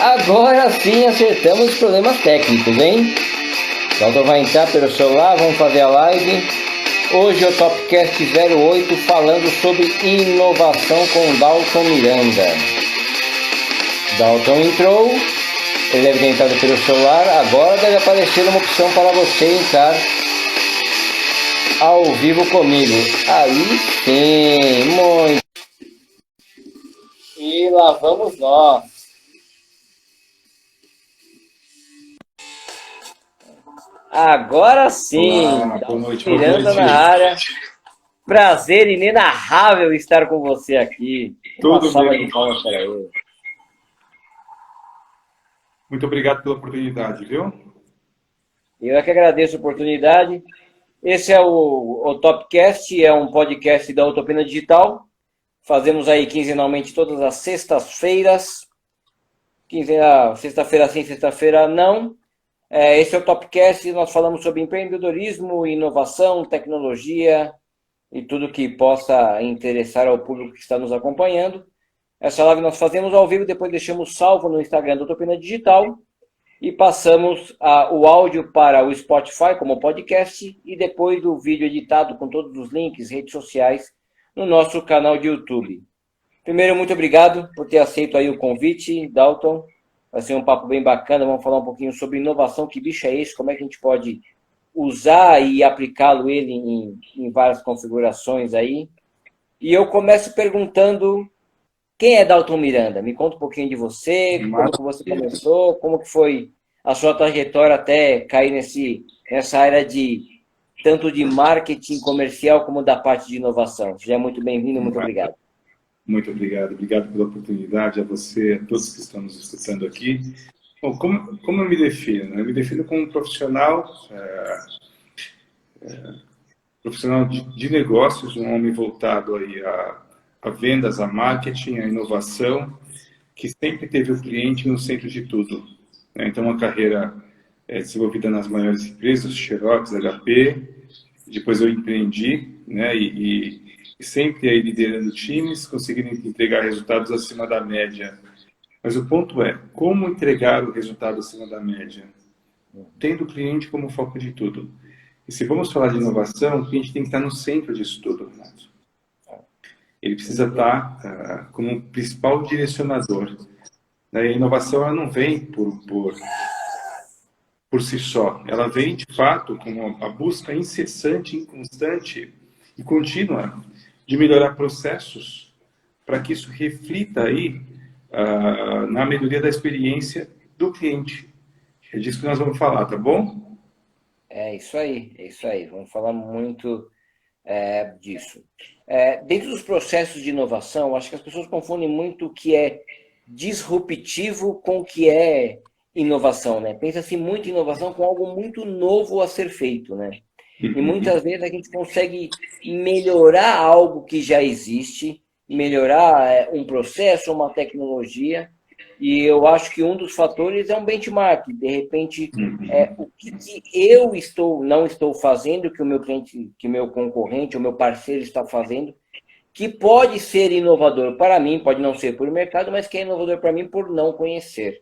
Agora sim acertamos os problemas técnicos, hein? Dalton vai entrar pelo celular, vamos fazer a live. Hoje é o Topcast 08 falando sobre inovação com Dalton Miranda. Dalton entrou, ele deve ter entrado pelo celular, agora deve aparecer uma opção para você entrar ao vivo comigo. Aí sim, muito. E lá vamos nós. Agora sim, Olá, boa noite, boa Miranda noite. na área. Prazer inenarrável estar com você aqui. Uma Tudo salva bem. de palmas para ele. Muito obrigado pela oportunidade, viu? Eu é que agradeço a oportunidade. Esse é o Topcast, é um podcast da Utopina Digital. Fazemos aí quinzenalmente todas as sextas-feiras. Sexta-feira sim, sexta-feira não. Esse é o Topcast, nós falamos sobre empreendedorismo, inovação, tecnologia e tudo que possa interessar ao público que está nos acompanhando. Essa live nós fazemos ao vivo, depois deixamos salvo no Instagram da Utopina Digital e passamos o áudio para o Spotify como podcast e depois o vídeo editado com todos os links, redes sociais, no nosso canal de YouTube. Primeiro, muito obrigado por ter aceito aí o convite, Dalton. Vai ser um papo bem bacana, vamos falar um pouquinho sobre inovação, que bicho é esse, como é que a gente pode usar e aplicá-lo ele em várias configurações aí. E eu começo perguntando, quem é Dalton Miranda? Me conta um pouquinho de você, como que você começou, como que foi a sua trajetória até cair nessa área tanto de marketing comercial como da parte de inovação. Seja muito bem-vindo, muito obrigado. Muito obrigado. Obrigado pela oportunidade, a você, a todos que estão nos escutando aqui. Bom, como eu me defino? Eu me defino como um profissional, profissional de negócios, um homem voltado aí a vendas, a marketing, a inovação, que sempre teve o cliente no centro de tudo, né? Então, uma carreira desenvolvida nas maiores empresas, Xerox, HP, depois eu empreendi, né? E sempre aí liderando times, conseguindo entregar resultados acima da média. Mas o ponto é, como entregar o resultado acima da média? Tendo o cliente como foco de tudo. E se vamos falar de inovação, o cliente tem que estar no centro disso tudo, Renato. Ele precisa estar como um principal direcionador. A inovação ela não vem por si só. Ela vem, de fato, com a busca incessante, inconstante e contínua de melhorar processos para que isso reflita aí na melhoria da experiência do cliente. É disso que nós vamos falar, tá bom? É isso aí, é isso aí. Vamos falar muito disso. Dentro dos processos de inovação, acho que as pessoas confundem muito o que é disruptivo com o que é inovação, né? Pensa-se muito em inovação com algo muito novo a ser feito, né? E muitas vezes a gente consegue melhorar algo que já existe, melhorar um processo, uma tecnologia, e eu acho que um dos fatores é um benchmark. De repente, o que eu não estou fazendo, que o meu cliente, que o meu concorrente, o meu parceiro está fazendo, que pode ser inovador para mim, pode não ser por mercado, mas que é inovador para mim por não conhecer.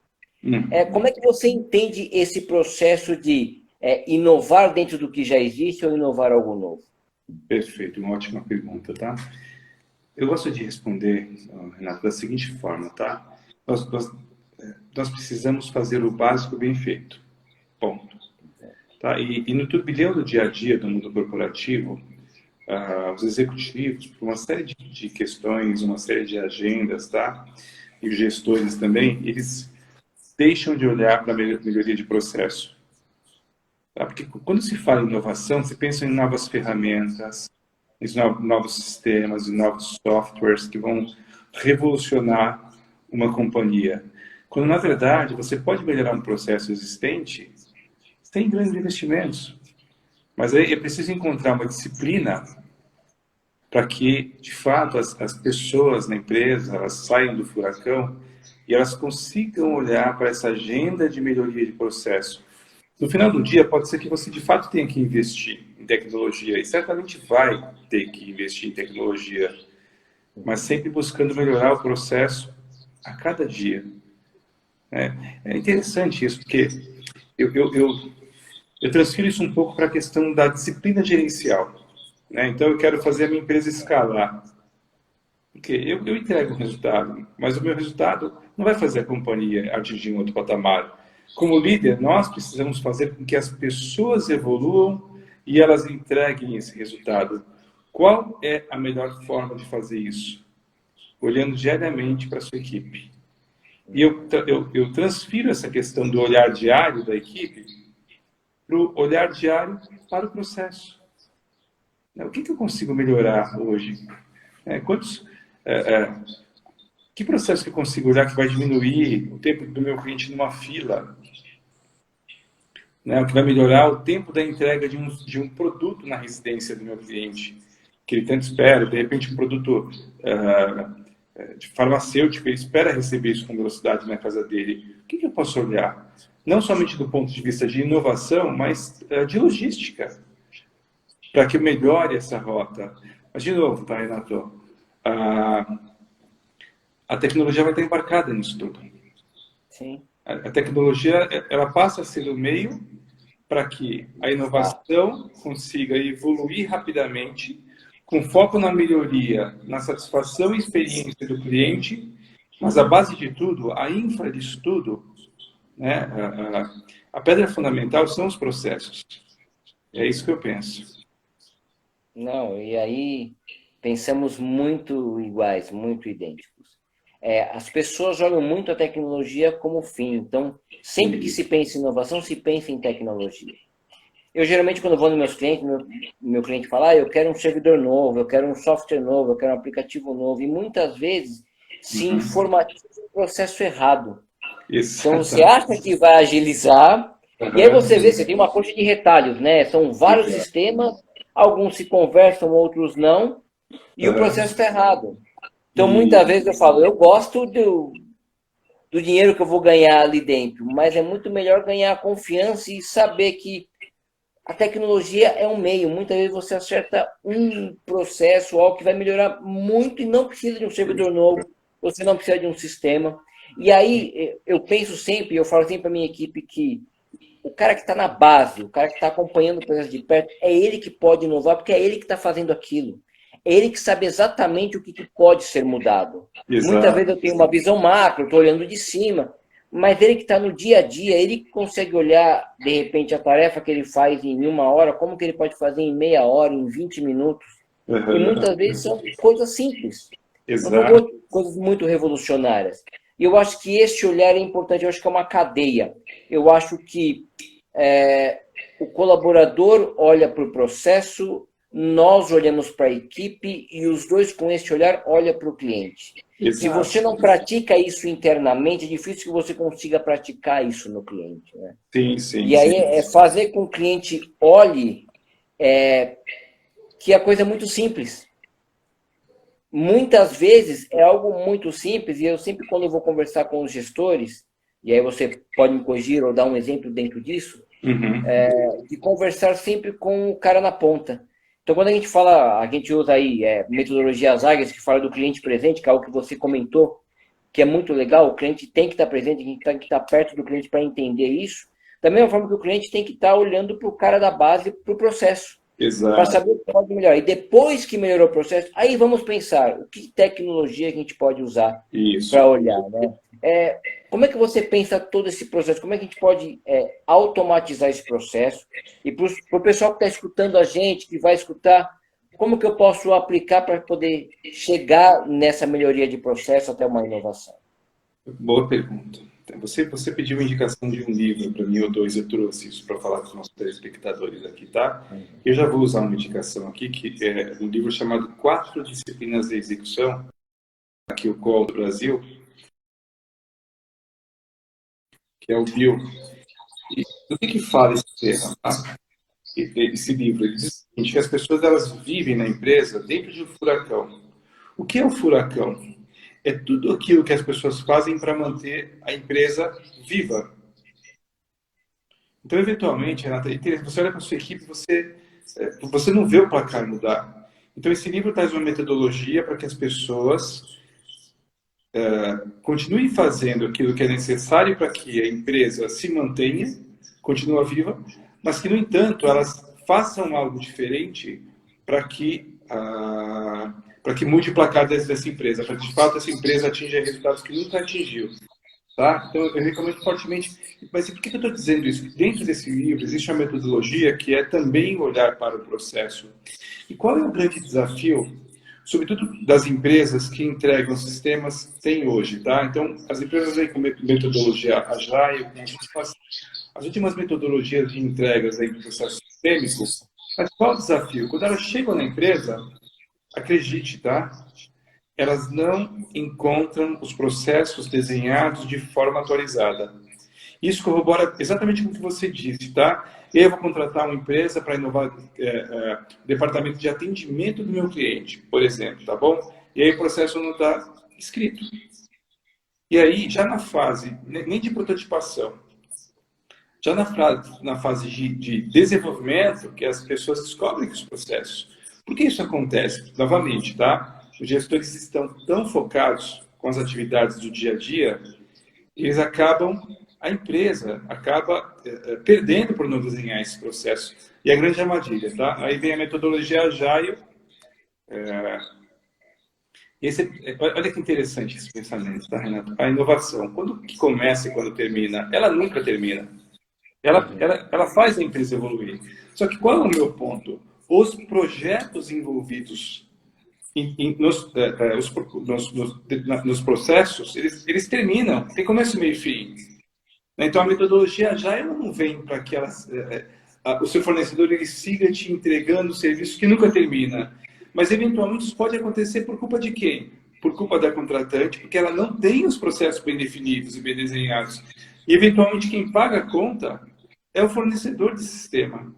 Como é que você entende esse processo de inovar dentro do que já existe ou inovar algo novo? Perfeito, uma ótima pergunta, tá? Eu gosto de responder, Renato, da seguinte forma, tá? Nós precisamos fazer o básico bem feito, ponto. Tá? E no turbilhão do dia a dia do mundo corporativo, os executivos, por uma série de questões, uma série de agendas, tá? E os gestores também, eles deixam de olhar para a melhoria de processo. Tá? Porque quando se fala em inovação, se pensa em novas ferramentas, em novos sistemas, em novos softwares que vão revolucionar uma companhia. Quando, na verdade, você pode melhorar um processo existente sem grandes investimentos. Mas aí é preciso encontrar uma disciplina para que, de fato, as pessoas na empresa elas saiam do furacão e elas consigam olhar para essa agenda de melhoria de processo. No final do dia, pode ser que você, de fato, tenha que investir em tecnologia, e certamente vai ter que investir em tecnologia, mas sempre buscando melhorar o processo a cada dia. É interessante isso, porque eu, eu, eu, eu transfiro isso um pouco para a questão da disciplina gerencial, né? Então, eu quero fazer a minha empresa escalar. Porque eu entrego um resultado, mas o meu resultado não vai fazer a companhia atingir um outro patamar. Como líder, nós precisamos fazer com que as pessoas evoluam e elas entreguem esse resultado. Qual é a melhor forma de fazer isso? Olhando diariamente para a sua equipe. E eu transfiro essa questão do olhar diário da equipe para o olhar diário para o processo. O que eu consigo melhorar hoje? Quantos, é, é, que processo que eu consigo olhar que vai diminuir o tempo do meu cliente numa fila? Né? O que vai melhorar o tempo da entrega de um produto na residência do meu cliente, que ele tanto espera. De repente, um produto de farmacêutico, ele espera receber isso com velocidade na casa dele. O que eu posso olhar? Não somente do ponto de vista de inovação, mas de logística, para que eu melhore essa rota. Mas, de novo, tá, Renato? A tecnologia vai estar embarcada nisso tudo. Sim. A tecnologia, ela passa a ser o meio para que a inovação consiga evoluir rapidamente, com foco na melhoria, na satisfação e experiência do cliente, mas a base de tudo, a infra disso tudo, né, a pedra fundamental são os processos. É isso que eu penso. Não, e aí pensamos muito iguais, muito idênticos. As pessoas olham muito a tecnologia como fim, então sempre que se pensa em inovação, se pensa em tecnologia. Eu geralmente, quando vou nos meus clientes, meu cliente fala, eu quero um servidor novo, eu quero um software novo, eu quero um aplicativo novo, e muitas vezes se informatiza o processo errado. Então você acha que vai agilizar, e aí você vê, você tem uma coxa de retalhos, né? São vários sistemas, alguns se conversam, outros não, e o processo está errado. Então muitas vezes eu falo, eu gosto do dinheiro que eu vou ganhar ali dentro, mas é muito melhor ganhar confiança e saber que a tecnologia é um meio. Muitas vezes você acerta um processo, algo que vai melhorar muito e não precisa de um servidor novo, você não precisa de um sistema. E aí eu penso sempre, eu falo sempre para a minha equipe que o cara que está na base, o cara que está acompanhando o processo de perto, é ele que pode inovar, porque é ele que está fazendo aquilo. É ele que sabe exatamente o que pode ser mudado. Exato. Muitas vezes eu tenho uma visão macro, estou olhando de cima, mas ele que está no dia a dia, ele que consegue olhar, de repente, a tarefa que ele faz em 1 hora, como que ele pode fazer em meia hora, em 20 minutos. E muitas vezes são coisas simples. Exato. Não são coisas muito revolucionárias. E eu acho que esse olhar é importante, eu acho que é uma cadeia. Eu acho que o colaborador olha para o processo, nós olhamos para a equipe e os dois com esse olhar olham para o cliente. Exato. Se você não pratica isso internamente, é difícil que você consiga praticar isso no cliente. Né? Sim, sim. E aí é fazer com que o cliente olhe que a coisa é muito simples. Muitas vezes é algo muito simples, e eu sempre, quando eu vou conversar com os gestores, e aí você pode me corrigir ou dar um exemplo dentro disso, de conversar sempre com o cara na ponta. Então, quando a gente fala, a gente usa aí metodologias ágeis, que fala do cliente presente, que é algo que você comentou, que é muito legal, o cliente tem que estar presente, a gente tem que estar perto do cliente para entender isso. Da mesma forma que o cliente tem que estar olhando para o cara da base, para o processo. Para saber o que pode melhorar. E depois que melhorou o processo, aí vamos pensar o que tecnologia a gente pode usar para olhar. Né? Como é que você pensa todo esse processo? Como é que a gente pode automatizar esse processo? E para o pessoal que está escutando a gente, que vai escutar, como que eu posso aplicar para poder chegar nessa melhoria de processo até uma inovação? Boa pergunta. Você pediu uma indicação de um livro para mim, ou dois, eu trouxe isso para falar com os nossos telespectadores aqui, tá? Eu já vou usar uma indicação aqui, que é um livro chamado Quatro Disciplinas de Execução, aqui o Call do Brasil, que é o Bill. E do que fala esse tema, tá? Esse livro? Ele diz o seguinte, que as pessoas elas vivem na empresa dentro de um furacão. O que é o furacão? É tudo aquilo que as pessoas fazem para manter a empresa viva. Então, eventualmente, Renata, você olha para a sua equipe, você não vê o placar mudar. Então, esse livro traz uma metodologia para que as pessoas continue fazendo aquilo que é necessário para que a empresa se mantenha, continue viva, mas que, no entanto, elas façam algo diferente para que, para que mude o placar dessa empresa, para que, de fato, essa empresa atinja resultados que nunca atingiu. Tá? Então, eu recomendo fortemente. Mas por que eu estou dizendo isso? Dentro desse livro existe uma metodologia que é também olhar para o processo. E qual é o grande desafio, sobretudo das empresas que entregam sistemas, tem hoje? Tá? Então, as empresas vêm com metodologia Agile, as últimas metodologias de entregas aí do processo sistêmico. Mas qual é o desafio? Quando elas chegam na empresa, acredite, tá? Elas não encontram os processos desenhados de forma atualizada. Isso corrobora exatamente com o que você disse, tá? Eu vou contratar uma empresa para inovar o departamento de atendimento do meu cliente, por exemplo, tá bom? E aí o processo não está escrito. E aí, já na fase, nem de prototipação, já na fase de desenvolvimento, que as pessoas descobrem os processos. Por que isso acontece? Novamente, tá? Os gestores estão tão focados com as atividades do dia a dia, eles a empresa acaba perdendo por não desenhar esse processo. E a grande armadilha, tá? Aí vem a metodologia Agile. Olha que interessante esse pensamento, tá, Renato? A inovação, quando que começa e quando termina? Ela nunca termina. Ela faz a empresa evoluir. Só que qual é o meu ponto? Os projetos envolvidos nos processos, eles terminam, tem começo, meio e fim. Então, a metodologia já ela não vem para que o seu fornecedor ele siga te entregando serviço que nunca termina. Mas, eventualmente, isso pode acontecer por culpa de quem? Por culpa da contratante, porque ela não tem os processos bem definidos e bem desenhados. E, eventualmente, quem paga a conta é o fornecedor de sistema,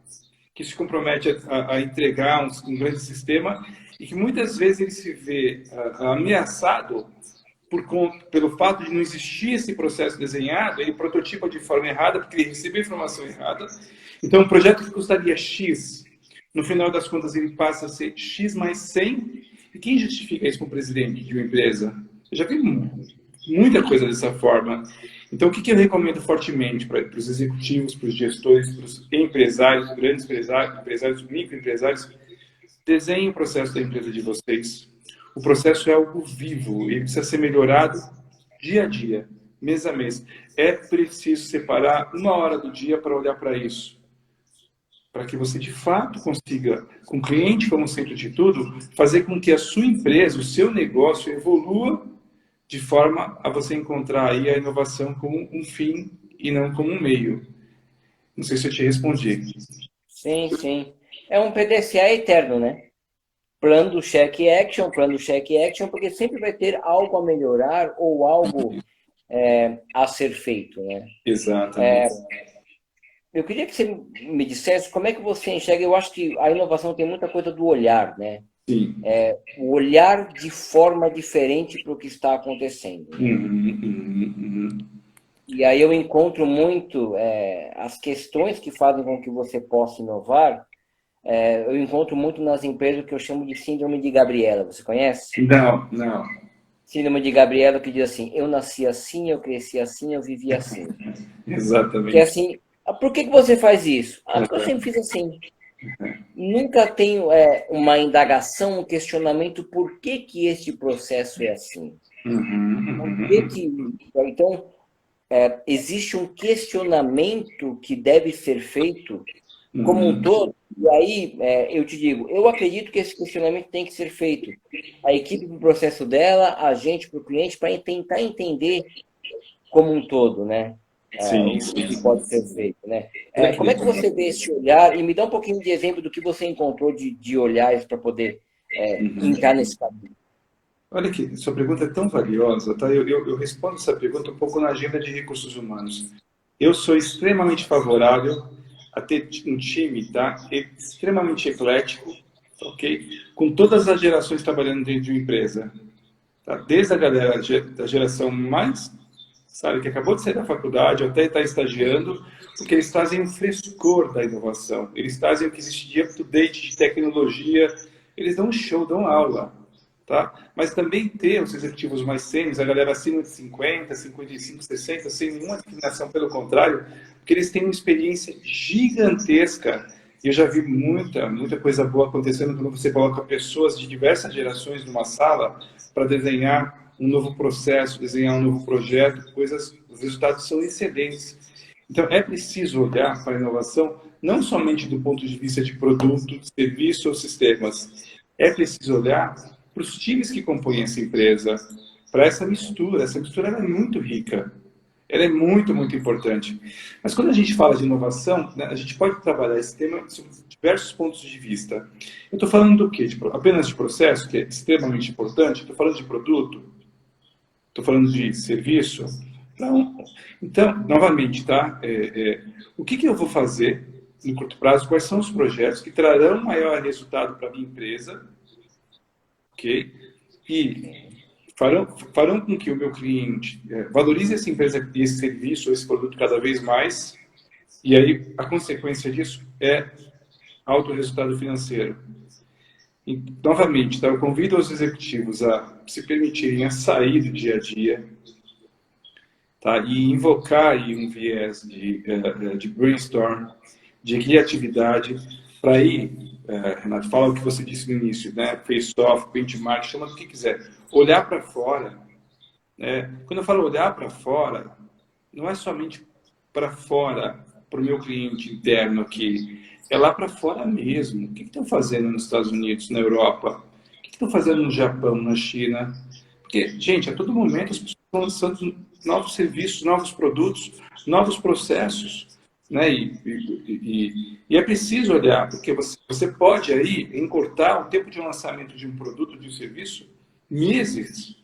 que se compromete a entregar um grande sistema e que muitas vezes ele se vê ameaçado pelo fato de não existir esse processo desenhado, ele prototipa de forma errada porque ele recebeu informação errada. Então, um projeto que custaria X, no final das contas ele passa a ser X mais 100. E quem justifica isso com o presidente de uma empresa? Eu já vi muita coisa dessa forma. Então, o que eu recomendo fortemente para os executivos, para os gestores, para os empresários, grandes empresários, microempresários? Desenhe o processo da empresa de vocês. O processo é algo vivo, ele precisa ser melhorado dia a dia, mês a mês. É preciso separar 1 hora do dia para olhar para isso. Para que você, de fato, consiga, com o cliente como centro de tudo, fazer com que a sua empresa, o seu negócio evolua de forma a você encontrar aí a inovação como um fim e não como um meio. Não sei se eu te respondi. Sim, sim. É um PDCA eterno, né? Plano do check action, porque sempre vai ter algo a melhorar ou algo a ser feito, né? Exatamente. Eu queria que você me dissesse como é que você enxerga. Eu acho que a inovação tem muita coisa do olhar, né? Sim. O olhar de forma diferente para o que está acontecendo. E aí eu encontro muito as questões que fazem com que você possa inovar. Eu encontro muito nas empresas que eu chamo de síndrome de Gabriela. Você conhece? Não. Síndrome de Gabriela, que diz assim: eu nasci assim, eu cresci assim, eu vivi assim. Exatamente. Que é assim, por que você faz isso? Porque eu sempre fiz assim. Nunca tenho uma indagação, um questionamento por que este processo é assim. Então, existe um questionamento que deve ser feito como um todo. E aí, eu te digo, eu acredito que esse questionamento tem que ser feito. A equipe para o processo dela, a gente para o cliente, para tentar entender como um todo, né? O que pode ser feito, né? Como é que você vê esse olhar? E me dá um pouquinho de exemplo do que você encontrou de olhares para poder entrar nesse caminho. Olha aqui, sua pergunta é tão valiosa, tá? Eu respondo essa pergunta um pouco na agenda de recursos humanos. Eu sou extremamente favorável a ter um time, tá? Extremamente eclético, ok? Com todas as gerações trabalhando dentro de uma empresa, tá? Desde a galera da geração mais, sabe, que acabou de sair da faculdade, até está estagiando, porque eles trazem um frescor da inovação, eles trazem o que existe de up-to-date, de tecnologia, eles dão um show, dão aula. tá? Mas também ter os executivos mais sênios, a galera acima de 50, 55, 60, sem nenhuma discriminação, pelo contrário, porque eles têm uma experiência gigantesca. E eu já vi muita coisa boa acontecendo quando você coloca pessoas de diversas gerações numa sala para desenhar um novo processo, desenhar um novo projeto, os resultados são excelentes. Então, é preciso olhar para a inovação não somente do ponto de vista de produto, serviço ou sistemas. É preciso olhar para os times que compõem essa empresa, para essa mistura. Essa mistura ela é muito rica. Ela é muito, muito importante. Mas quando a gente fala de inovação, né, a gente pode trabalhar esse tema sob diversos pontos de vista. Eu estou falando do quê? Apenas de processo, que é extremamente importante? Estou falando de produto? Estou falando de serviço? Não. Então, novamente, tá? O que eu vou fazer no curto prazo? Quais são os projetos que trarão maior resultado para a minha empresa? Ok? E farão com que o meu cliente valorize essa empresa e esse serviço, esse produto cada vez mais. E aí, a consequência disso é alto resultado financeiro. E, novamente, tá? Eu convido os executivos a se permitirem a sair do dia a dia, tá? E invocar aí um viés de brainstorm, de criatividade, para ir, Renato, fala o que você disse no início, né? Face-off, benchmark, chama do que quiser. Olhar para fora, né? Quando eu falo olhar para fora, não é somente para fora, para o meu cliente interno aqui, é lá para fora mesmo. O que estão fazendo nos Estados Unidos, na Europa? O que estão fazendo no Japão, na China? Porque, gente, a todo momento as pessoas estão lançando novos serviços, novos produtos, novos processos, né? E é preciso olhar, porque você pode aí encurtar o tempo de lançamento de um produto, de um serviço, meses,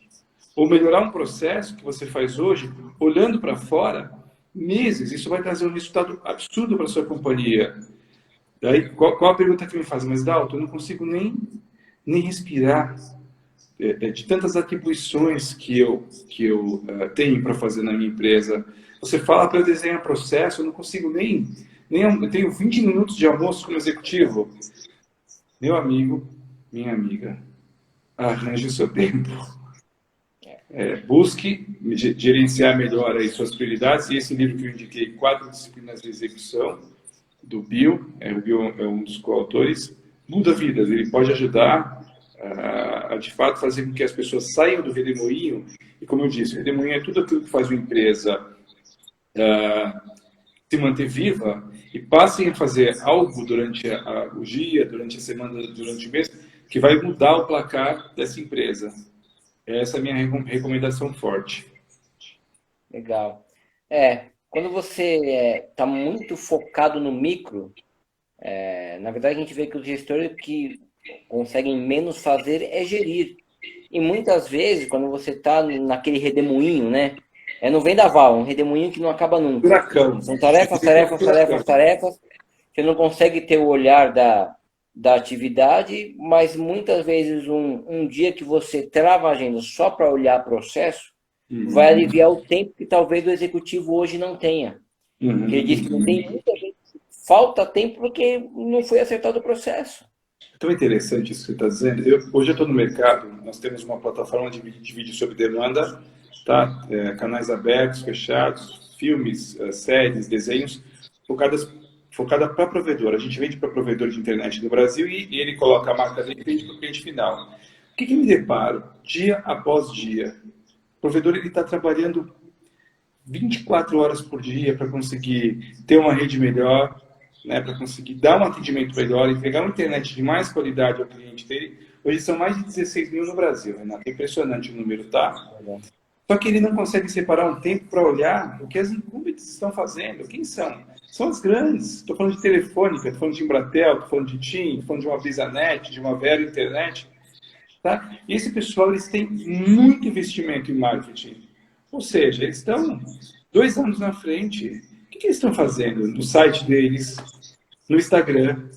ou melhorar um processo que você faz hoje, olhando para fora, meses. Isso vai trazer um resultado absurdo para a sua companhia. Daí, qual a pergunta que me faz? Mas, Dalton, eu não consigo nem respirar de tantas atribuições que eu tenho para fazer na minha empresa. Você fala para eu desenhar processo, eu não consigo eu tenho 20 minutos de almoço como executivo. Meu amigo, minha amiga, arranje o seu tempo. Busque gerenciar melhor aí suas prioridades. E esse livro que eu indiquei, 4 Disciplinas de Execução, do Bill, o Bill é um dos coautores, muda vidas. Ele pode ajudar a de fato, fazer com que as pessoas saiam do redemoinho. E, como eu disse, o redemoinho é tudo aquilo que faz uma empresa se manter viva e passem a fazer algo durante o dia, durante a semana, durante o mês, que vai mudar o placar dessa empresa. Essa é a minha recomendação forte. Legal. Quando você está muito focado no micro, na verdade a gente vê que os gestores que conseguem menos fazer é gerir. E muitas vezes, quando você está naquele redemoinho, né? No vendaval, um redemoinho que não acaba nunca. Furacão. São tarefas. Você não consegue ter o olhar da atividade, mas muitas vezes um dia que você trava a agenda só para olhar processo, vai aliviar o tempo que talvez o executivo hoje não tenha. Porque ele diz que não tem muita gente, falta tempo porque não foi acertado o processo. É tão interessante isso que você está dizendo. Hoje eu estou no mercado, nós temos uma plataforma de vídeo sob demanda, tá? Canais abertos, fechados, filmes, séries, desenhos, focada para provedor. A gente vende para provedor de internet do Brasil e ele coloca a marca dele e vende para o cliente final. O que me deparo? Dia após dia. O provedor está trabalhando 24 horas por dia para conseguir ter uma rede melhor, né, para conseguir dar um atendimento melhor, entregar uma internet de mais qualidade ao cliente dele. Hoje são mais de 16 mil no Brasil, Renato. É impressionante o número, tá? Só que ele não consegue separar um tempo para olhar o que as incumbentes estão fazendo. Quem são? São as grandes. Estou falando de Telefônica, estou falando de Embratel, estou falando de TIM, estou falando de uma Brisanet, de uma Vero Internet. Tá? E esse pessoal, eles têm muito investimento em marketing. Ou seja, eles estão 2 anos na frente. O que eles estão fazendo no site deles, no Instagram,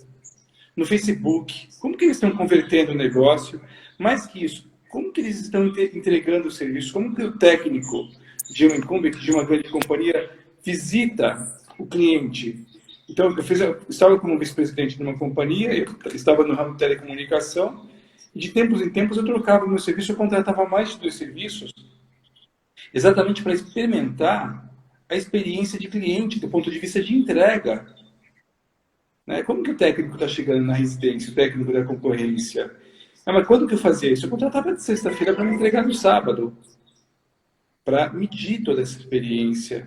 no Facebook? Como que eles estão convertendo o negócio? Mais que isso, como que eles estão entregando o serviço? Como que o técnico de um incumbent, de uma grande companhia, visita o cliente? Então, eu estava como vice-presidente de uma companhia, eu estava no ramo de telecomunicação, E de tempos em tempos eu trocava o meu serviço, eu contratava mais de 2 serviços, exatamente para experimentar a experiência de cliente, do ponto de vista de entrega. Né? Como que o técnico está chegando na residência, o técnico da concorrência? Ah, mas quando que eu fazia isso? Eu contratava de sexta-feira para me entregar no sábado, para medir toda essa experiência,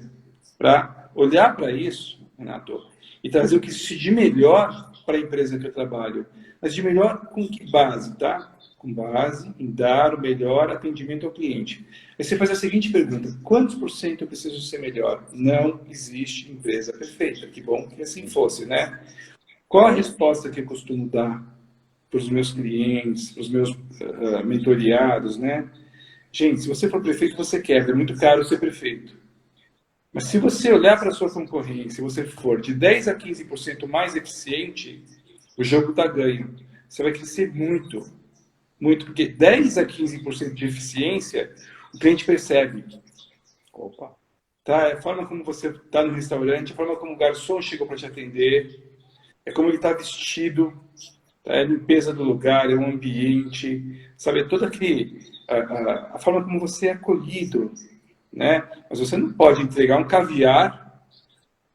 para olhar para isso, Renato, e trazer o que existe de melhor para a empresa que eu trabalho. Mas de melhor com que base, tá? Com base em dar o melhor atendimento ao cliente. Aí você faz a seguinte pergunta: quantos por cento eu preciso ser melhor? Não existe empresa perfeita. Que bom que assim fosse, né? Qual a resposta que eu costumo dar para os meus clientes, para os meus mentoriados, né? Gente, se você for prefeito, você quebra. É muito caro ser prefeito. Mas se você olhar para a sua concorrência, se você for de 10 a 15% mais eficiente, o jogo está ganho. Você vai crescer muito. Muito, porque 10 a 15% de eficiência, o cliente percebe. Opa. Tá? É a forma como você está no restaurante, a forma como o garçom chegou para te atender, é como ele está vestido, tá? É a limpeza do lugar, é o ambiente, sabe? É toda a forma como você é acolhido, né? Mas você não pode entregar um caviar,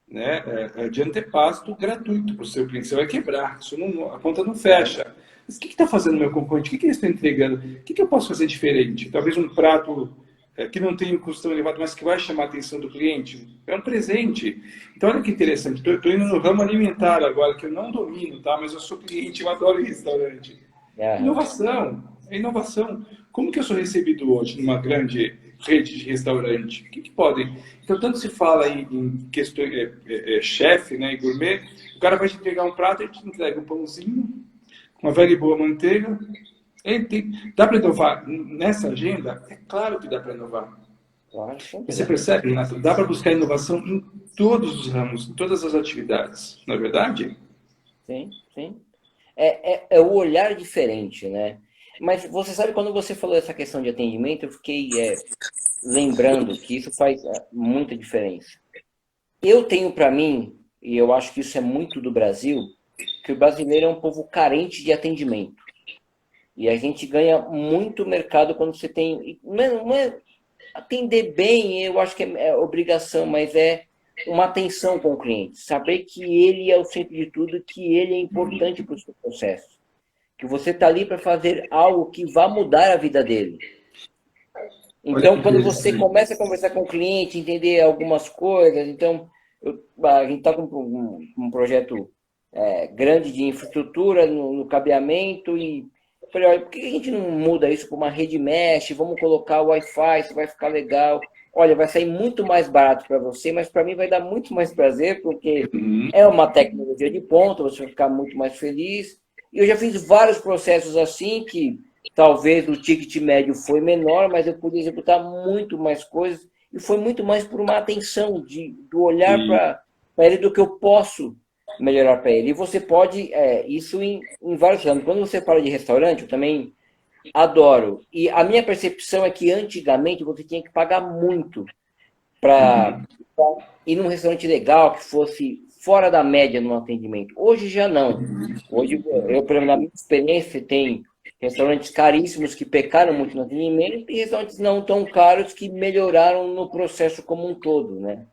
né, de antepasto gratuito para o seu cliente. Você vai quebrar, isso não, a conta não fecha. Mas o que está fazendo o meu concorrente? O que eles estão entregando? O que eu posso fazer diferente? Talvez um prato que não tem um custo tão elevado, mas que vai chamar a atenção do cliente. É um presente. Então, olha que interessante. Estou indo no ramo alimentar agora, que eu não domino, tá? Mas eu sou cliente, eu adoro restaurante. Aham. Inovação. É inovação. Como que eu sou recebido hoje numa grande rede de restaurante? O que podem? Então, tanto se fala em questões chefe, né, e gourmet, o cara vai te entregar um prato e te entrega um pãozinho, uma velha e boa manteiga. Dá para inovar nessa agenda? É claro que dá para inovar. Claro, sempre Você dá. percebe, Renato? Dá para buscar inovação em todos os ramos, em todas as atividades, não é verdade? Sim, sim. É o olhar diferente, né? Mas você sabe, quando você falou essa questão de atendimento, eu fiquei lembrando que isso faz muita diferença. Eu tenho para mim, e eu acho que isso é muito do Brasil, que o brasileiro é um povo carente de atendimento. E a gente ganha muito mercado quando você tem. Não é atender bem, eu acho que é obrigação, mas é uma atenção com o cliente. Saber que ele é o centro de tudo, que ele é importante para o seu processo. Que você está ali para fazer algo que vá mudar a vida dele. Olha que Então, quando você interessante. começa a conversar com o cliente, entender algumas coisas, então, a gente está com um projeto grande de infraestrutura no cabeamento e eu falei, olha, por que a gente não muda isso para uma rede mesh? Vamos colocar o Wi-Fi, isso vai ficar legal. Olha, vai sair muito mais barato para você, mas para mim vai dar muito mais prazer, porque Uhum. é uma tecnologia de ponta, você vai ficar muito mais feliz. E eu já fiz vários processos assim, que talvez o ticket médio foi menor, mas eu pude executar muito mais coisas, e foi muito mais por uma atenção, do olhar E, para ele, do que eu posso melhorar para ele. E você pode, isso em vários ramos. Quando você fala de restaurante, eu também adoro. E a minha percepção é que antigamente você tinha que pagar muito para uhum. ir num restaurante legal, que fosse fora da média no atendimento. Hoje já não. Hoje, eu, pelo menos na minha experiência, tem restaurantes caríssimos que pecaram muito no atendimento e restaurantes não tão caros que melhoraram no processo como um todo, né?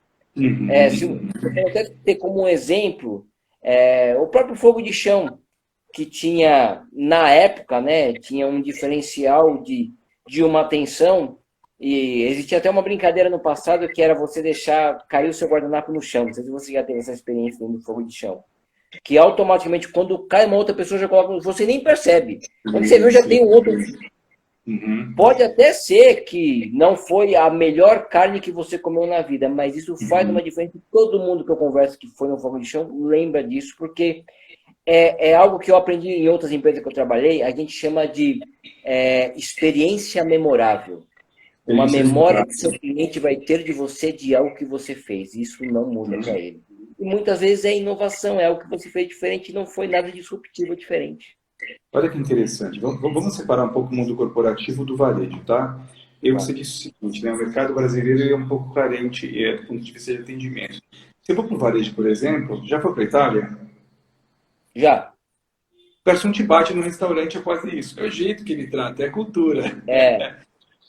Se eu Uhum. vou até ter como um exemplo o próprio fogo de chão, que tinha, na época, né, tinha um diferencial de uma atenção, e existia até uma brincadeira no passado que era você deixar cair o seu guardanapo no chão. Não sei se você já teve essa experiência dentro do fogo de chão. Que automaticamente, quando cai uma outra pessoa, já coloca, você nem percebe. Quando você viu, já Isso. tem um outro. Uhum. Pode até ser que não foi a melhor carne que você comeu na vida, mas isso faz Uhum. uma diferença. Todo mundo que eu converso que foi no fogo de chão lembra disso, porque é algo que eu aprendi em outras empresas que eu trabalhei, a gente chama de experiência memorável. Uma Experiência memória que memorável. seu cliente vai ter de você, de algo que você fez. Isso não muda para ele. E muitas vezes é inovação, é algo que você fez diferente e não foi nada disruptivo diferente. Olha que interessante. Vamos separar um pouco o mundo corporativo do varejo, tá? E você Claro. disse o seguinte, né? O mercado brasileiro ele é um pouco carente do ponto de vista de atendimento. Se eu for para o varejo, por exemplo, já foi para a Itália? Já. garçom te bate no restaurante, é quase isso. É o jeito que ele trata, é a cultura. É,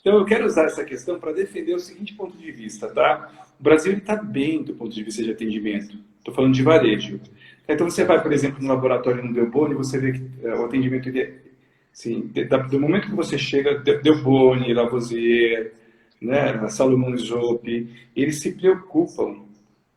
Então, eu quero usar essa questão para defender o seguinte ponto de vista, tá? O Brasil está bem do ponto de vista de atendimento. Estou falando de varejo. Então, você vai, por exemplo, no laboratório no Delboni, você vê que o atendimento, assim, do momento que você chega, Delboni, Lavoisier, né, Salomão Zope, eles se preocupam.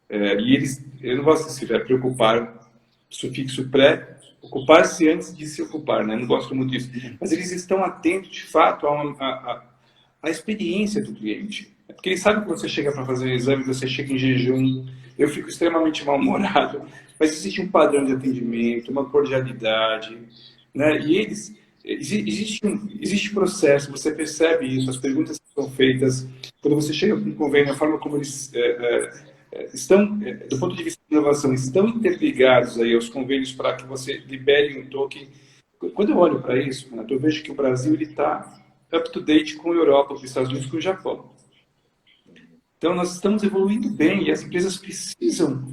E eles, eu não gosto desse verbo, preocupar, sufixo pré, ocupar-se antes de se ocupar, né? Não gosto muito disso. Mas eles estão atentos, de fato, a experiência do cliente. Porque eles sabem que você chega para fazer um exame, você chega em jejum, eu fico extremamente mal-humorado, mas existe um padrão de atendimento, uma cordialidade, né? E eles, existe processo, você percebe isso, as perguntas que são feitas, quando você chega com um convênio, a forma como eles estão, do ponto de vista de inovação, estão interligados aí aos convênios para que você libere um token. Quando eu olho para isso, Renato, eu vejo que o Brasil está up-to-date com a Europa, com os Estados Unidos, com o Japão. Então, nós estamos evoluindo bem e as empresas precisam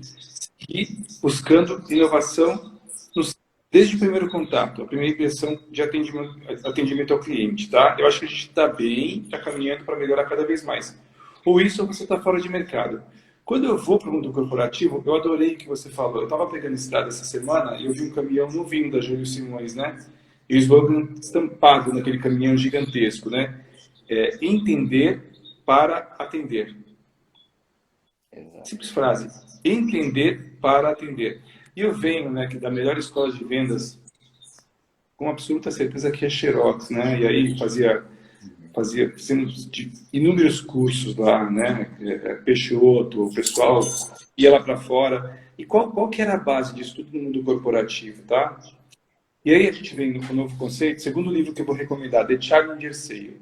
ir buscando inovação desde o primeiro contato, a primeira impressão de atendimento ao cliente. Tá? Eu acho que a gente está bem, está caminhando para melhorar cada vez mais. Ou isso ou você está fora de mercado. Quando eu vou para o mundo corporativo, eu adorei o que você falou. Eu estava pegando estrada essa semana e eu vi um caminhão novinho da Júlio Simões, né? E o slogan estampado naquele caminhão gigantesco, né? Entender para atender. exato. Simples frase. Entender para atender. E eu venho, né, da melhor escola de vendas, com absoluta certeza que é Xerox, né? E aí fizemos inúmeros cursos lá, né? Peixoto, o pessoal ia lá para fora. E qual que era a base disso tudo no mundo corporativo, tá? E aí a gente vem no novo conceito, segundo livro que eu vou recomendar, The Challenger Sale.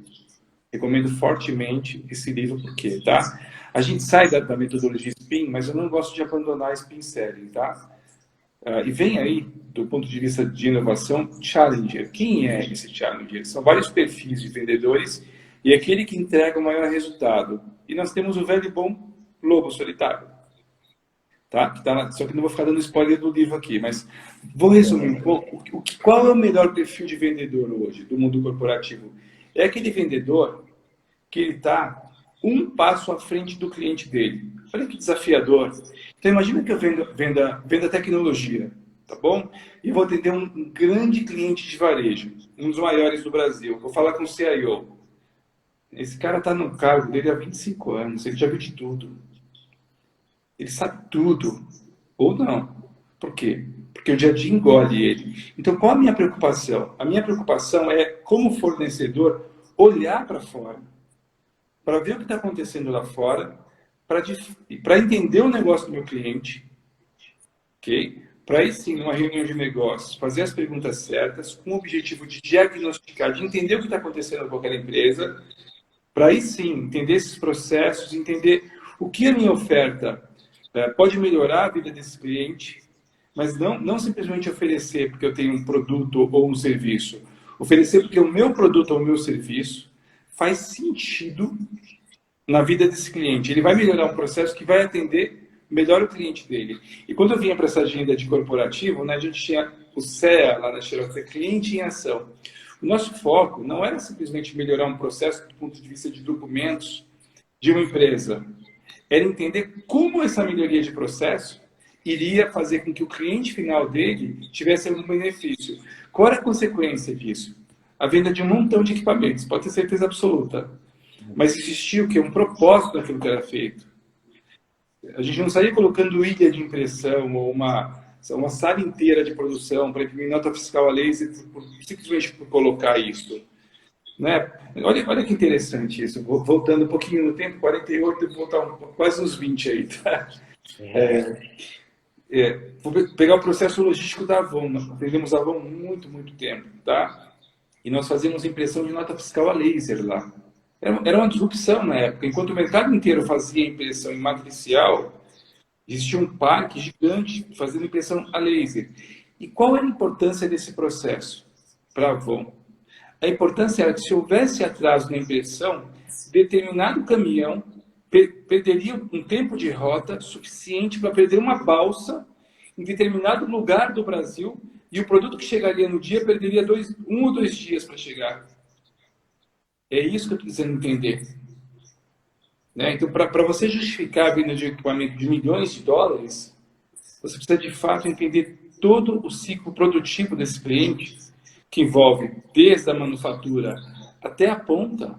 Recomendo fortemente esse livro, porque, tá? A gente sai da metodologia SPIN, mas eu não gosto de abandonar a SPIN Selling, tá? E vem aí, do ponto de vista de inovação, Challenger. Quem é esse Challenger? São vários perfis de vendedores e aquele que entrega o maior resultado. E nós temos o velho e bom lobo solitário. Tá? Só que não vou ficar dando spoiler do livro aqui, mas vou resumir um pouco. Qual é o melhor perfil de vendedor hoje, do mundo corporativo? É aquele vendedor que ele está um passo à frente do cliente dele. Olha que desafiador. Então, imagina que eu venda tecnologia, tá bom? E vou atender um grande cliente de varejo, um dos maiores do Brasil. Vou falar com o CIO. Esse cara está no cargo dele há 25 anos, ele já viu de tudo. Ele sabe tudo. Ou não. Por quê? Porque o dia a dia engole ele. Então, qual a minha preocupação? A minha preocupação é, como fornecedor, olhar para fora, para ver o que está acontecendo lá fora, para entender o negócio do meu cliente, ok? Para aí sim, numa reunião de negócios, fazer as perguntas certas, com o objetivo de diagnosticar, de entender o que está acontecendo com aquela empresa, para aí sim, entender esses processos, entender o que a minha oferta pode melhorar a vida desse cliente, mas não simplesmente oferecer porque eu tenho um produto ou um serviço. Oferecer porque o meu produto ou o meu serviço faz sentido na vida desse cliente. Ele vai melhorar um processo que vai atender melhor o cliente dele. E quando eu vinha para essa agenda de corporativo, né, a gente tinha o CEA lá na Xerox, Cliente em Ação. O nosso foco não era simplesmente melhorar um processo do ponto de vista de documentos de uma empresa. Era entender como essa melhoria de processo iria fazer com que o cliente final dele tivesse algum benefício. Qual era a consequência disso? A venda de um montão de equipamentos, pode ter certeza absoluta. Mas existia o quê? Um propósito daquilo que era feito. A gente não saía colocando ilha de impressão ou uma sala inteira de produção para imprimir nota fiscal a laser simplesmente por colocar isso. Né? Olha que interessante isso. Voltando um pouquinho no tempo, 48, vou voltar quase uns 20 aí. Tá? Vou pegar o processo logístico da Avon. Nós aprendemos a Avon muito, muito tempo. Tá? E nós fazíamos impressão de nota fiscal a laser lá. Era uma disrupção na época. Enquanto o mercado inteiro fazia impressão em matricial, existia um parque gigante fazendo impressão a laser. E qual era a importância desse processo para a Avon? A importância era que se houvesse atraso na impressão, determinado caminhão perderia um tempo de rota suficiente para perder uma balsa em determinado lugar do Brasil E o produto que chegaria no dia perderia 1 ou 2 dias para chegar. É isso que eu estou dizendo entender. Né? Então, para você justificar a venda de equipamento de milhões de dólares, você precisa de fato entender todo o ciclo produtivo desse cliente, que envolve desde a manufatura até a ponta,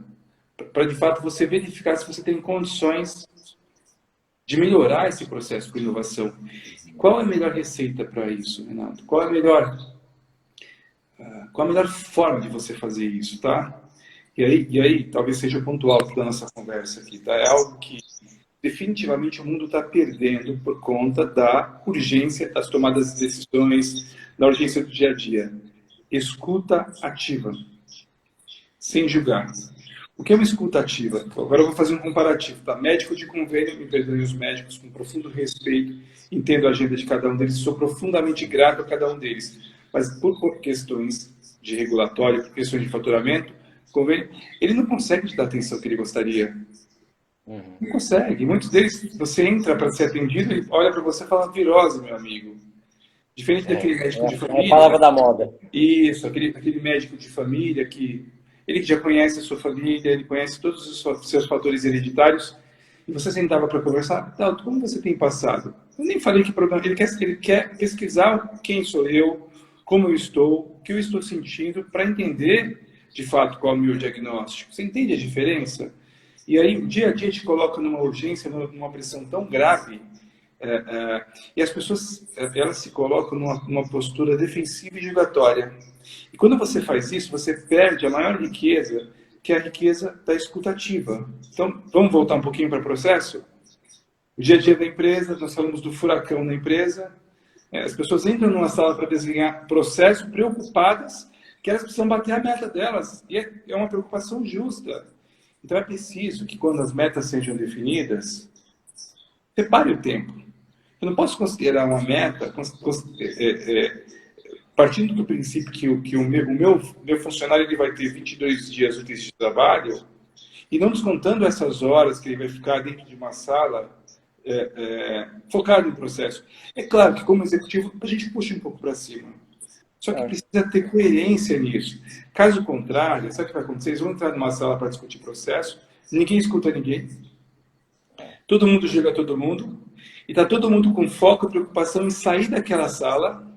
para de fato você verificar se você tem condições de melhorar esse processo com inovação. Qual é a melhor receita para isso, Renato? Qual é a melhor forma de você fazer isso, tá? E aí talvez seja o ponto alto da nossa conversa aqui, tá? É algo que definitivamente o mundo está perdendo por conta da urgência das tomadas de decisões, da urgência do dia a dia. Escuta ativa, sem julgar. O que é uma escuta ativa? Agora eu vou fazer um comparativo, tá? Médico de convênio, me perdoem os médicos, com profundo respeito, entendo a agenda de cada um deles, sou profundamente grato a cada um deles. Mas por questões de regulatório, por questões de faturamento, convênio, ele não consegue te dar a atenção que ele gostaria. Não consegue. Muitos deles, você entra para ser atendido, ele olha para você e fala virose, meu amigo. Diferente daquele médico de família. É a palavra da moda. Isso, aquele médico de família que ele já conhece a sua família, ele conhece todos os seus fatores hereditários, e você sentava para conversar, Dalton, como você tem passado? Eu nem falei que problema, ele quer pesquisar quem sou eu, como eu estou, o que eu estou sentindo, para entender, de fato, qual é o meu diagnóstico. Você entende a diferença? E aí, dia a dia, te coloca numa urgência, numa pressão tão grave, e as pessoas, elas se colocam numa postura defensiva e julgatória. E quando você faz isso, você perde a maior riqueza, que é a riqueza da escutativa. Então, vamos voltar um pouquinho para o processo? O dia a dia da empresa, nós falamos do furacão na empresa, as pessoas entram numa sala para desenhar processo preocupadas que elas precisam bater a meta delas, e é uma preocupação justa. Então é preciso que quando as metas sejam definidas, separe o tempo. Eu não posso considerar uma meta partindo do princípio que o meu funcionário ele vai ter 22 dias úteis de trabalho e não descontando essas horas que ele vai ficar dentro de uma sala focado no processo. É claro que como executivo a gente puxa um pouco para cima. Só que precisa ter coerência nisso. Caso contrário, sabe o que vai acontecer? Eles vão entrar numa sala para discutir processo, ninguém escuta ninguém, todo mundo julga todo mundo, e está todo mundo com foco e preocupação em sair daquela sala,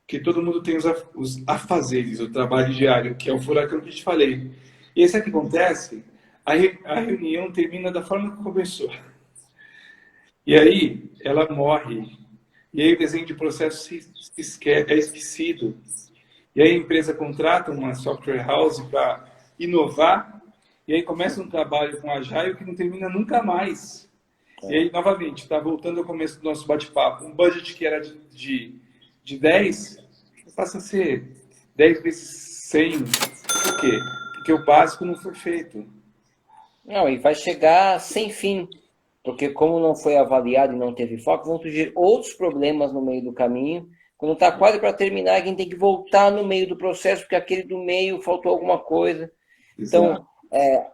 que todo mundo tem os afazeres, o trabalho diário, que é o furacão que eu te falei. E aí sabe o que acontece? A reunião termina da forma que começou. E aí ela morre. E aí o desenho de processo é esquecido. E aí a empresa contrata uma software house para inovar, e aí começa um trabalho com Agile que não termina nunca mais. E aí, novamente, está voltando ao começo do nosso bate-papo. Um budget que era de 10, passa a ser 10 vezes 100. Por quê? Porque o básico não foi feito. Não, e vai chegar sem fim. Porque como não foi avaliado e não teve foco, vão surgir outros problemas no meio do caminho. Quando está quase para terminar, a gente tem que voltar no meio do processo, porque aquele do meio faltou alguma coisa. Então,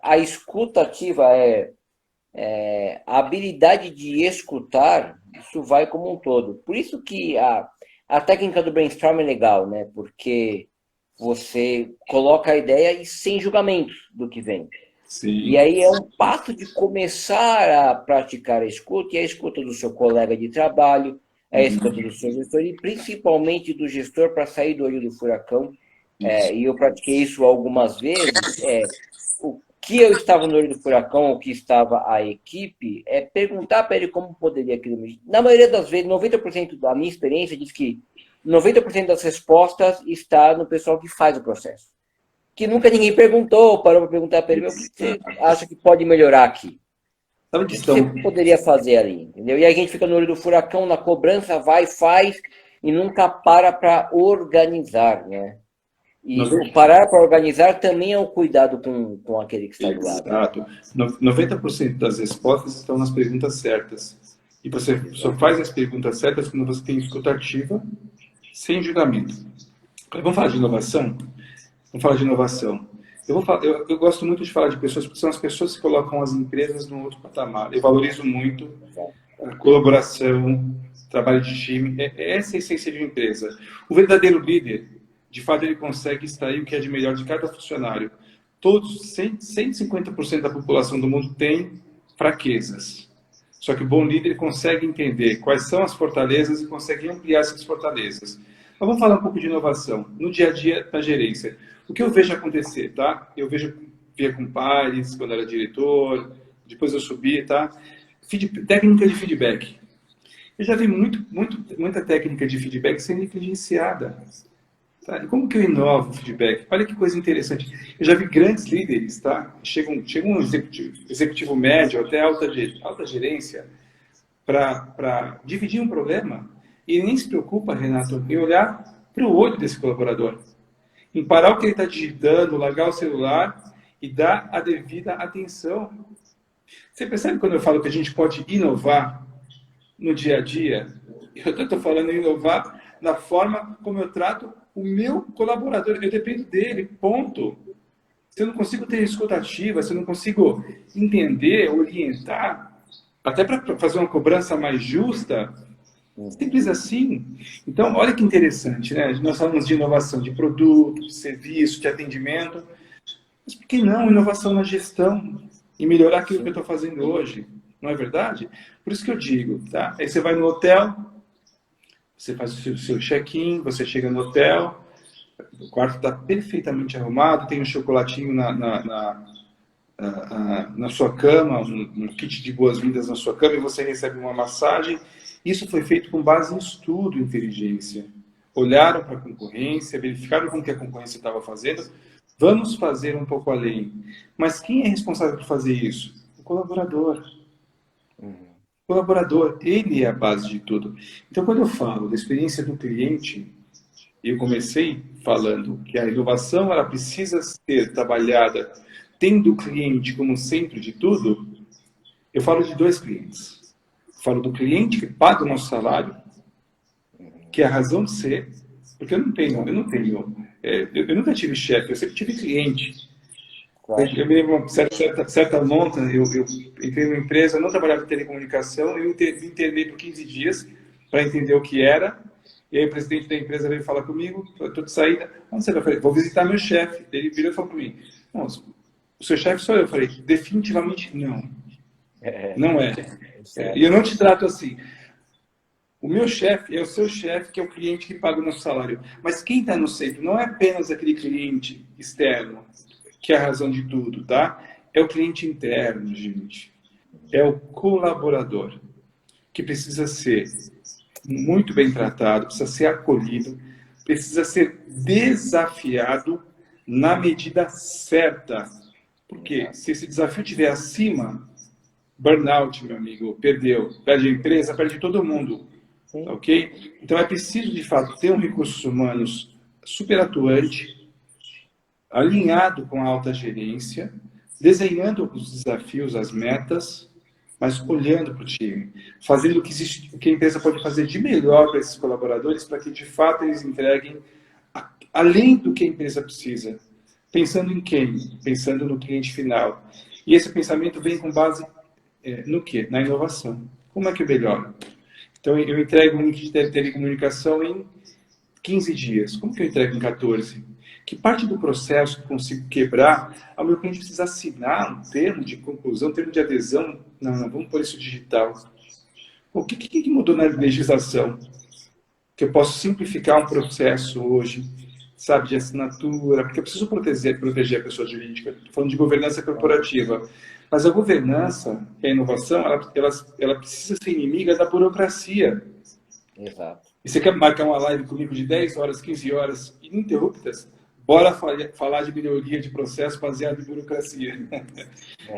a escuta ativa a habilidade de escutar, isso vai como um todo. Por isso que a técnica do brainstorm é legal, né? Porque você coloca a ideia e sem julgamento do que vem. Sim. E aí é um passo de começar a praticar a escuta, e a escuta do seu colega de trabalho, a escuta do seu gestor, e principalmente do gestor para sair do olho do furacão. E eu pratiquei isso algumas vezes. O que eu estava no olho do furacão, o que estava a equipe, perguntar para ele como poderia aquilo. Na maioria das vezes, 90% da minha experiência diz que 90% das respostas está no pessoal que faz o processo. Que nunca ninguém perguntou, parou para perguntar para ele, o que você acha que pode melhorar aqui? O que você poderia fazer ali? Entendeu? E aí a gente fica no olho do furacão, na cobrança, vai, faz, e nunca para organizar, né? E o parar para organizar também é um cuidado com aquele que está do lado. Exato. 90% das respostas estão nas perguntas certas. E você só faz as perguntas certas quando você tem escuta ativa, sem julgamento. Vamos falar de inovação? Vamos falar de inovação. Eu gosto muito de falar de pessoas, porque são as pessoas que colocam as empresas num outro patamar. Eu valorizo muito a colaboração, trabalho de time. Essa é a essência de uma empresa. O verdadeiro líder, de fato, ele consegue extrair o que é de melhor de cada funcionário. Todos, 150% da população do mundo tem fraquezas. Só que o bom líder consegue entender quais são as fortalezas e consegue ampliar essas fortalezas. Mas vamos falar um pouco de inovação. No dia a dia da gerência. O que eu vejo acontecer, tá? Via com pares, quando era diretor, depois eu subi, tá? Técnica de feedback. Eu já vi muita técnica de feedback sendo negligenciada. Tá? E como que eu inovo o feedback? Olha que coisa interessante. Eu já vi grandes líderes, tá? Chega um executivo médio até alta gerência para dividir um problema e nem se preocupa, Renato, em olhar para o olho desse colaborador. Em parar o que ele está digitando, largar o celular e dar a devida atenção. Você percebe quando eu falo que a gente pode inovar no dia a dia? Eu estou falando em inovar na forma como eu trato o meu colaborador. Eu dependo dele, ponto. Se eu não consigo ter escutativa, se eu não consigo entender, orientar, até para fazer uma cobrança mais justa, simples assim. Então, olha que interessante, né? Nós falamos de inovação de produto, de serviço, de atendimento. Mas por que não inovação na gestão e melhorar aquilo que eu estou fazendo hoje? Não é verdade? Por isso que eu digo, tá? Aí você vai no hotel, você faz o seu check-in, você chega no hotel, o quarto está perfeitamente arrumado, tem um chocolatinho na sua cama, um kit de boas-vindas na sua cama e você recebe uma massagem. Isso foi feito com base em estudo e inteligência. Olharam para a concorrência, verificaram com o que a concorrência estava fazendo. Vamos fazer um pouco além. Mas quem é responsável por fazer isso? O colaborador. O colaborador, ele é a base de tudo. Então, quando eu falo da experiência do cliente, eu comecei falando que a inovação ela precisa ser trabalhada tendo o cliente como centro de tudo. Eu falo de dois clientes. Eu falo do cliente que paga o nosso salário, que é a razão de ser, porque eu nunca tive chefe, eu sempre tive cliente. Claro. Eu me lembro uma certa monta, eu entrei numa empresa, eu não trabalhava em telecomunicação, eu internei por 15 dias para entender o que era, e aí o presidente da empresa veio falar comigo, eu estou de saída, onde você vai? Eu falei, vou visitar meu chefe. Ele virou e falou para mim, não, o seu chefe sou eu. Eu falei, definitivamente não. Não é. E eu não te trato assim. O meu chefe é o seu chefe, que é o cliente que paga o nosso salário. Mas quem está no centro não é apenas aquele cliente externo, que é a razão de tudo, tá? É o cliente interno, gente. É o colaborador, que precisa ser muito bem tratado, precisa ser acolhido, precisa ser desafiado na medida certa. Porque se esse desafio estiver acima, burnout, meu amigo, perdeu. Perde a empresa, perde todo mundo. Tá, ok? Então é preciso, de fato, ter um recursos humanos super atuante, alinhado com a alta gerência, desenhando os desafios, as metas, mas olhando para o time, fazendo o que a empresa pode fazer de melhor para esses colaboradores, para que, de fato, eles entreguem além do que a empresa precisa. Pensando em quem? Pensando no cliente final. E esse pensamento vem com base no quê? Na inovação. Como é que eu melhoro? Então, eu entrego um kit de telecomunicação em 15 dias. Como que eu entrego em 14? Que parte do processo que eu consigo quebrar, o meu cliente precisa assinar um termo de conclusão, um termo de adesão? Não, vamos pôr isso digital. O que mudou na legislação? Que eu posso simplificar um processo hoje, sabe, de assinatura, porque eu preciso proteger a pessoa jurídica. Estou falando de governança corporativa. Mas a governança, que é a inovação, ela precisa ser inimiga da burocracia. Exato. E você quer marcar uma live comigo de 10 horas, 15 horas, ininterruptas? Bora falar de melhoria de processo baseado em burocracia.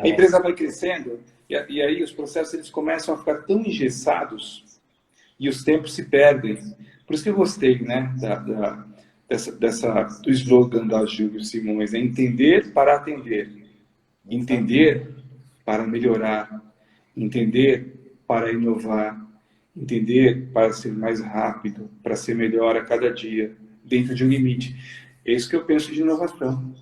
A empresa vai crescendo e aí os processos eles começam a ficar tão engessados e os tempos se perdem. Por isso que eu gostei, né, do slogan da Júlio Simões, é entender para atender, entender para melhorar, entender para inovar, entender para ser mais rápido, para ser melhor a cada dia, dentro de um limite. É isso que eu penso de inovação.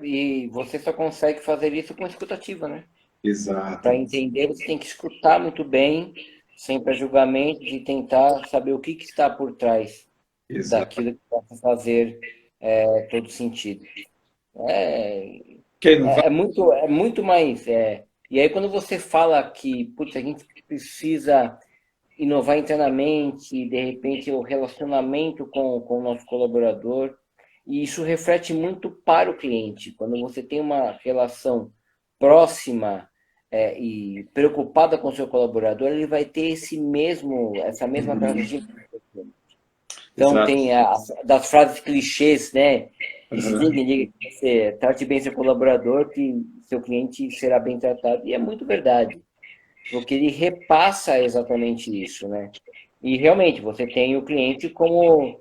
E você só consegue fazer isso com escutativa, né? Exato. Para entender, você tem que escutar muito bem, sem pré-julgamento, de tentar saber o que está por trás Exato. daquilo que possa fazer todo sentido. É, Quer inovar? é muito mais. E aí, quando você fala que, putz, a gente precisa inovar internamente, de repente, o relacionamento com o nosso colaborador, e isso reflete muito para o cliente. Quando você tem uma relação próxima e preocupada com o seu colaborador, ele vai ter essa mesma Uhum. tratativa. Então, Exato. tem das frases clichês, né? Que se diga, Uhum. diga que você trate bem seu colaborador, que seu cliente será bem tratado. E é muito verdade, porque ele repassa exatamente isso, né? E realmente, você tem o cliente como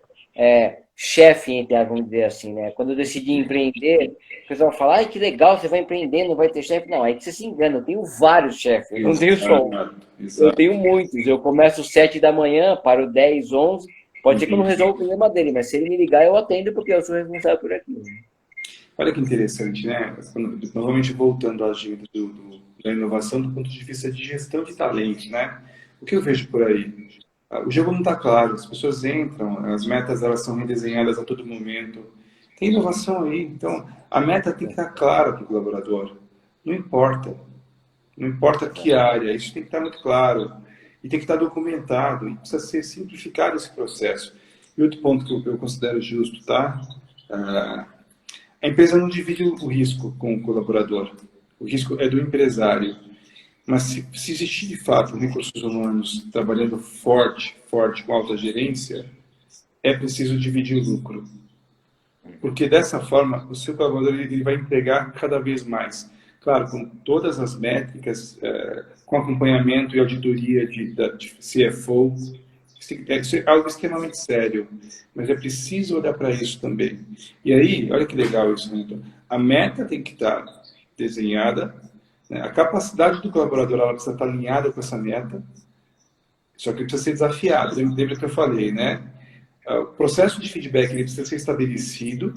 chefe, vamos dizer assim, né? Quando eu decidi empreender, o pessoal fala, ai, que legal, você vai empreender, não vai ter chefe. Não, aí que você se engana, eu tenho vários chefes, eu não tenho só um. Exato. Eu Exato. tenho muitos. Eu começo às 7 da manhã, paro 10, 11. Pode ser que eu não Uhum. resolva o problema dele, mas se ele me ligar, eu atendo porque eu sou responsável por aquilo. Olha que interessante, né? Novamente voltando à agenda da inovação do ponto de vista de gestão de talentos, né? O que eu vejo por aí? O jogo não está claro, as pessoas entram, as metas elas são redesenhadas a todo momento. Tem inovação aí, então a meta tem que estar clara para o colaborador. Não importa, não importa que Exato. área, isso tem que estar muito claro e tem que estar documentado e precisa ser simplificado esse processo. E outro ponto que eu considero justo, tá? Ah, a empresa não divide o risco com o colaborador. O risco é do empresário. Mas se existir de fato recursos humanos trabalhando forte com alta gerência, é preciso dividir o lucro. Porque dessa forma, o seu colaborador ele vai entregar cada vez mais. Claro, com todas as métricas, com acompanhamento e auditoria de CFO. Isso é algo extremamente sério, mas é preciso olhar para isso também. E aí, olha que legal isso, Milton. A meta tem que estar desenhada, né? A capacidade do colaborador ela precisa estar alinhada com essa meta, só que precisa ser desafiado. Lembra que eu falei, né? O processo de feedback ele precisa ser estabelecido,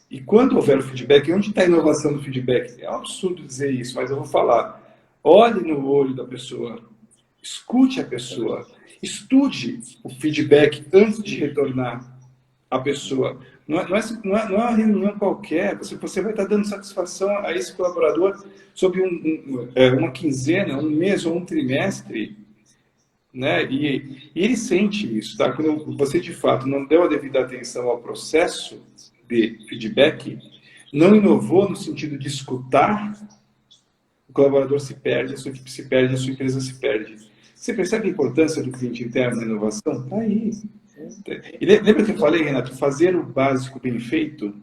e quando houver o feedback, onde está a inovação do feedback? É um absurdo dizer isso, mas eu vou falar. Olhe no olho da pessoa, escute a pessoa, estude o feedback antes de retornar à pessoa. Não é uma reunião qualquer, você vai estar dando satisfação a esse colaborador sobre uma quinzena, um mês ou um trimestre, né? E ele sente isso, tá? Quando você de fato não deu a devida atenção ao processo de feedback, não inovou no sentido de escutar, o colaborador se perde, a sua equipe se perde, a sua empresa se perde. Você percebe a importância do cliente interno na inovação? Está aí. E lembra que eu falei, Renato, fazer o básico bem feito?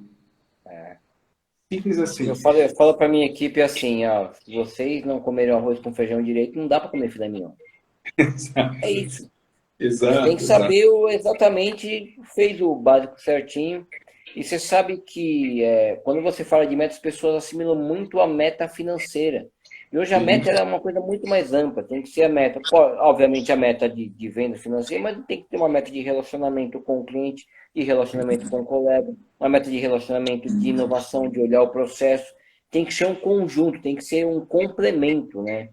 Simples assim. Eu falo para minha equipe assim, ó, se vocês não comerem arroz com feijão direito, não dá para comer filé mignon. É Exato, isso. Você tem que exato, exato. saber exatamente, fez o básico certinho. E você sabe que quando você fala de meta, as pessoas assimilam muito a meta financeira. E hoje a meta é uma coisa muito mais ampla. Tem que ser a meta, obviamente a meta de venda financeira, mas tem que ter uma meta de relacionamento com o cliente, de relacionamento com o colega, uma meta de relacionamento de inovação, de olhar o processo. Tem que ser um conjunto, tem que ser um complemento, né?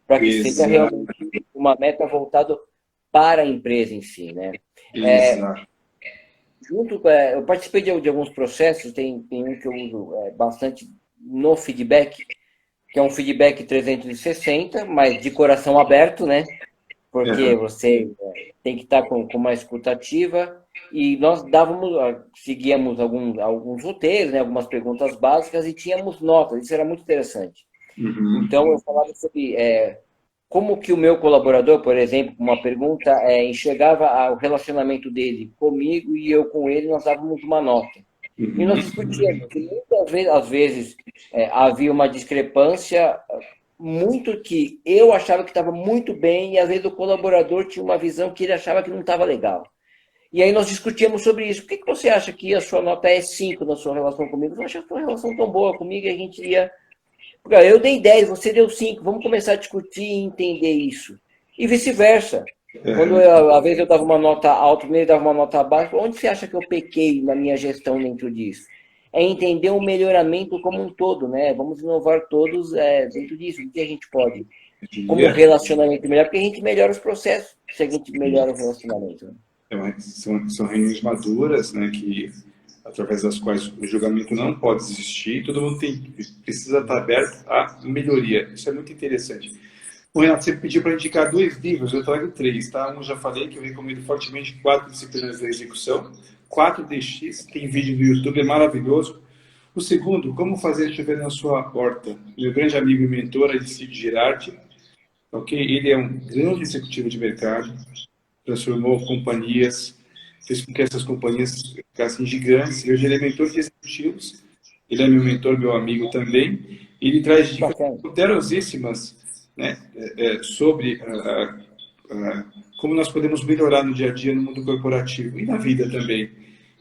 Para que seja Exato, realmente uma meta voltada para a empresa em si, né? exato. Eu participei de alguns processos, tem um que eu uso bastante no feedback, que é um feedback 360, mas de coração aberto, né? Porque Uhum. você tem que estar com uma escutativa e nós seguíamos alguns roteiros, né? Algumas perguntas básicas e tínhamos notas, isso era muito interessante. Uhum. Então eu falava sobre como que o meu colaborador, por exemplo, uma pergunta, enxergava o relacionamento dele comigo e eu com ele, nós dávamos uma nota. E nós Uhum. discutíamos. E muitas vezes, às vezes, havia uma discrepância muito que eu achava que estava muito bem e às vezes o colaborador tinha uma visão que ele achava que não estava legal. E aí nós discutíamos sobre isso. Por que você acha que a sua nota é 5 na sua relação comigo? Eu não acho a sua relação tão boa comigo e a gente ia eu dei 10, você deu 5. Vamos começar a discutir e entender isso. E vice-versa. Quando Uhum. às vezes eu dava uma nota alta, ele dava uma nota baixa, onde você acha que eu pequei na minha gestão dentro disso? É entender o melhoramento como um todo, né? Vamos inovar todos dentro disso. O que a gente pode? como relacionamento melhor, porque a gente melhora os processos se a gente melhora o relacionamento. São reuniões maduras, né, que, através das quais o julgamento não pode existir, todo mundo precisa estar aberto à melhoria. Isso é muito interessante. O Renato, você pediu para indicar 2 livros, eu trago 3, tá? Um já falei que eu recomendo fortemente, 4 disciplinas da execução, 4DX, tem vídeo no YouTube, é maravilhoso. O segundo, Como Fazer Chover na Sua Horta. Meu grande amigo e mentor, Alicide Girardi, ok? Ele é um grande executivo de mercado, transformou companhias, fez com que essas companhias ficassem gigantes. E hoje ele é mentor de executivos, ele é meu mentor, meu amigo também. Ele traz dicas poderosíssimas, né, sobre como nós podemos melhorar no dia a dia no mundo corporativo e na vida também.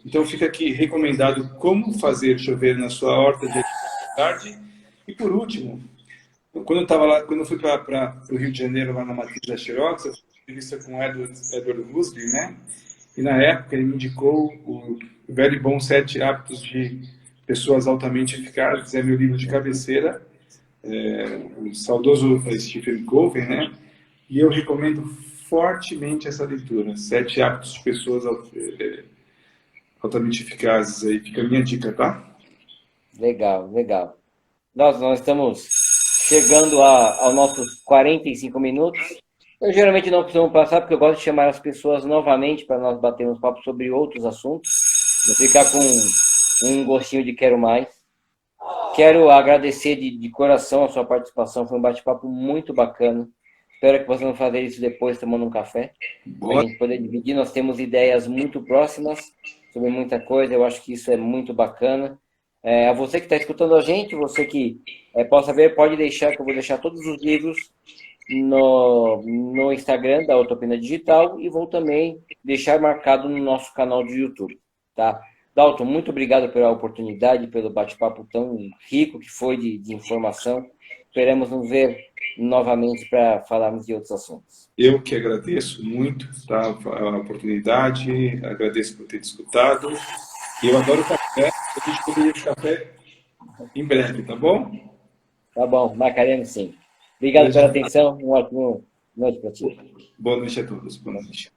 Então fica aqui recomendado Como Fazer Chover na Sua Horta de Tarde. E por último, quando eu fui para o Rio de Janeiro, lá na matriz da Xerox, eu fiz uma entrevista com o Edward Huxley, né? E na época ele me indicou o velho e bom 7 Hábitos de Pessoas Altamente Eficazes, é meu livro de cabeceira, o saudoso Stephen Covey, né? E eu recomendo fortemente essa leitura, 7 Hábitos de Pessoas Altamente Eficazes. Aí fica a minha dica, tá? Legal, legal. Nós estamos chegando aos nossos 45 minutos. Eu geralmente não costumo passar, porque eu gosto de chamar as pessoas novamente para nós batermos papo sobre outros assuntos. Não ficar com um gostinho de quero mais. Quero agradecer de coração a sua participação. Foi um bate-papo muito bacana. Espero que possamos fazer isso depois, tomando um café. Para a gente poder dividir. Nós temos ideias muito próximas sobre muita coisa. Eu acho que isso é muito bacana. A você que está escutando a gente, você que possa ver, pode deixar, que eu vou deixar todos os livros no Instagram da Utopina Digital e vou também deixar marcado no nosso canal de YouTube, tá? Dalton, muito obrigado pela oportunidade, pelo bate-papo tão rico que foi de informação. Esperamos nos ver novamente para falarmos de outros assuntos. Eu que agradeço muito, tá, a oportunidade, agradeço por ter escutado. E eu adoro café, a gente poderia esse café em breve, tá bom? Tá bom, marcaremos sim. Obrigado pela atenção, uma ótima noite para ti. Boa noite a todos, boa noite.